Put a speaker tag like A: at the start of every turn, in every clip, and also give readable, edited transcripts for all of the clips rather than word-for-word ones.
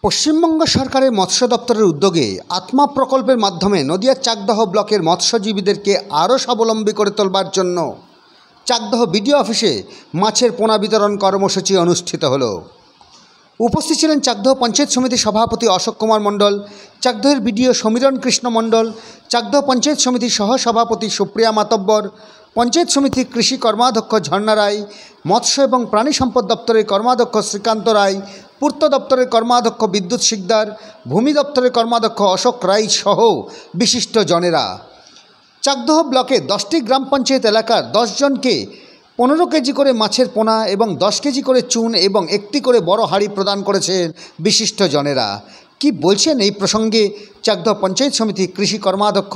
A: পশ্চিমবঙ্গ সরকারের মৎস্য দপ্তরের উদ্যোগে আত্মা প্রকল্পের মাধ্যমে নদিয়ার চাকদহ ব্লকের মৎস্যজীবীদেরকে আরও স্বাবলম্বী করে তোলবার জন্য চাকদহ বিডিও অফিসে মাছের পোনা বিতরণ কর্মসূচি অনুষ্ঠিত হলো। উপস্থিত ছিলেন চাকদহ পঞ্চায়েত সমিতির সভাপতি অশোক কুমার মণ্ডল, চাকদহের বিডিও সমীরণ কৃষ্ণ মণ্ডল, চাকদহ পঞ্চায়েত সমিতির সহসভাপতি সুপ্রিয়া মাতব্বর, পঞ্চায়েত সমিতির কৃষি কর্মাধ্যক্ষ ঝর্ণা রায়, মৎস্য এবং প্রাণী সম্পদ দপ্তরের কর্মাধ্যক্ষ শ্রীকান্ত রায়, পূর্ত দপ্তরের কর্মাধ্যক্ষ বিদ্যুৎ শিকদার, ভূমি দপ্তরের কর্মাধ্যক্ষ অশোক রায় সহ বিশিষ্ট জনেরা চাকদহ ব্লকে 10টি গ্রাম পঞ্চায়েত এলাকার 10 জনকে 15 কেজি করে মাছের পোনা এবং 10 কেজি করে চুন এবং একটি করে বড় হাঁড়ি প্রদান করেছেন বিশিষ্ট জনেরা। কি বলছেন এই প্রসঙ্গে চাকদহ পঞ্চায়েত সমিতি কৃষি কর্মাধ্যক্ষ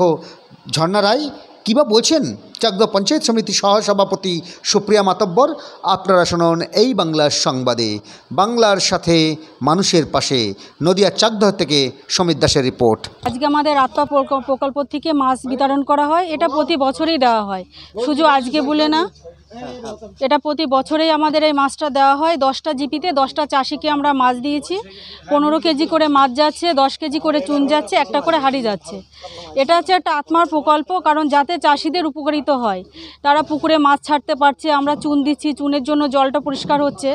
A: ঝর্ণা রায়, কিবা বলছেন চাকদহ পঞ্চায়েত সমিতির সহসভাপতি সুপ্রিয়া মাতব্বর? আপনারা শুনুন এই বাংলার সংবাদে। বাংলার সাথে মানুষের পাশে। নদিয়া চাকদহ থেকে সমীর দাসের রিপোর্ট।
B: আজকে আমাদের আত্মা প্রকল্প থেকে মাছ বিতরণ করা হয়। এটা প্রতি বছরই দেওয়া হয়, শুধু আজকে বলে না, এটা প্রতি বছরেই আমাদের এই মাছটা দেওয়া হয়। 10টা জিপিতে 10টা চাষিকে আমরা মাছ দিয়েছি। 15 কেজি করে মাছ যাচ্ছে, 10 কেজি করে চুন যাচ্ছে, একটা করে হাঁড়ি যাচ্ছে। এটা হচ্ছে একটা আত্মার প্রকল্প, কারণ যাতে চাষিদের উপকারিত হয়, তারা পুকুরে মাছ ছাড়তে পারছে, আমরা চুন দিচ্ছি, চুনের জন্য জলটা পরিষ্কার হচ্ছে।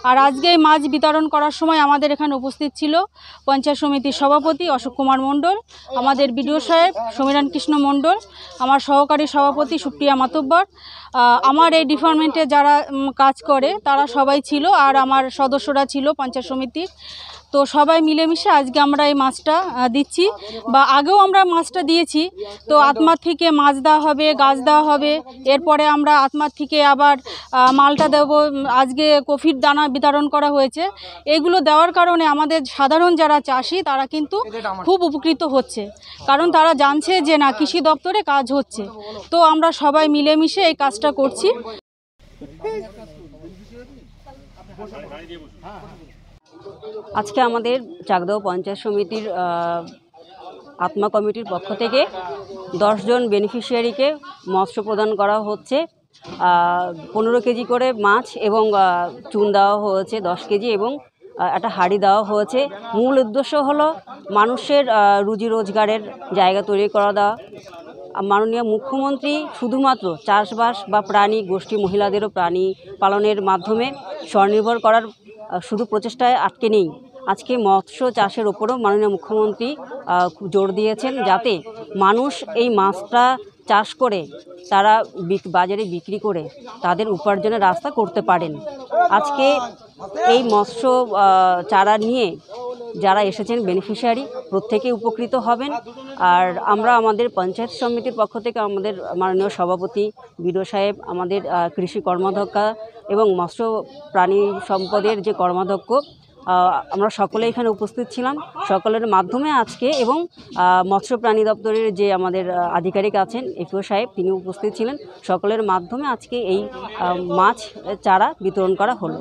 B: আর আজকে এই মাছ বিতরণ করার সময় আমাদের এখানে উপস্থিত ছিল পঞ্চায়েত সমিতির সভাপতি অশোক কুমার মণ্ডল, আমাদের বিডিও সাহেব সমীরণ কৃষ্ণ মণ্ডল, আমার সহকারী সভাপতি সুপ্রিয়া মাতব্বর, আমার এই ডিপার্টমেন্টে যারা কাজ করে তারা সবাই ছিল, আর আমার সদস্যরা ছিল পঞ্চায়েত সমিতির। তো সবাই মিলেমিশে আজকে আমরা এই মাছটা দিচ্ছি, বা আগেও আমরা মাছটা দিয়েছি। তো আত্মার থেকে মাছ দেওয়া হবে, গাছ দেওয়া হবে, এরপরে আমরা আত্মার থেকে আবার মালটা দেব। আজকে কফির দানা বিতরণ করা হয়েছে। এগুলো দেওয়ার কারণে আমাদের সাধারণ যারা চাষি তারা কিন্তু খুব উপকৃত হচ্ছে, কারণ তারা জানছে যে না, কৃষি দপ্তরে কাজ হচ্ছে। তো আমরা সবাই মিলেমিশে এই কাজটা করছি।
C: আজকে আমাদের চাকদহ পঞ্চায়েত সমিতির আত্মা কমিটির পক্ষ থেকে 10 জন বেনিফিশিয়ারিকে মৎস্য প্রদান করা হচ্ছে। 15 কেজি করে মাছ এবং চুন দেওয়া হয়েছে 10 কেজি, এবং একটা হাঁড়ি দেওয়া হয়েছে। মূল উদ্দেশ্য হলো মানুষের রুজি রোজগারের জায়গা তৈরি করা দেওয়া। মাননীয় মুখ্যমন্ত্রী শুধুমাত্র চাষবাস বা প্রাণী গোষ্ঠী মহিলাদেরও প্রাণী পালনের মাধ্যমে স্বনির্ভর করার শুধু প্রচেষ্টায় আটকে নেই, আজকে মৎস্য চাষের ওপরও মাননীয় মুখ্যমন্ত্রী খুব জোর দিয়েছেন, যাতে মানুষ এই মাছটা চাষ করে তারা বাজারে বিক্রি করে তাদের উপার্জনের রাস্তা করতে পারেন। আজকে এই মৎস্য চারা নিয়ে যারা এসেছেন বেনিফিশিয়ারি প্রত্যেকেই উপকৃত হবেন। আর আমরা আমাদের পঞ্চায়েত সমিতির পক্ষ থেকে আমাদের মাননীয় সভাপতি বিডিও সাহেব, আমাদের কৃষি কর্মাধ্যক্ষা এবং মৎস্য প্রাণী সম্পদের যে কর্মাধ্যক্ষ, আমরা সকলে এখানে উপস্থিত ছিলাম। সকলের মাধ্যমে আজকে, এবং মৎস্য প্রাণী দপ্তরের যে আমাদের আধিকারিক আছেন এফও সাহেব, তিনি উপস্থিত ছিলেন। সকলের মাধ্যমে আজকে এই মাছ চারা বিতরণ করা হলো।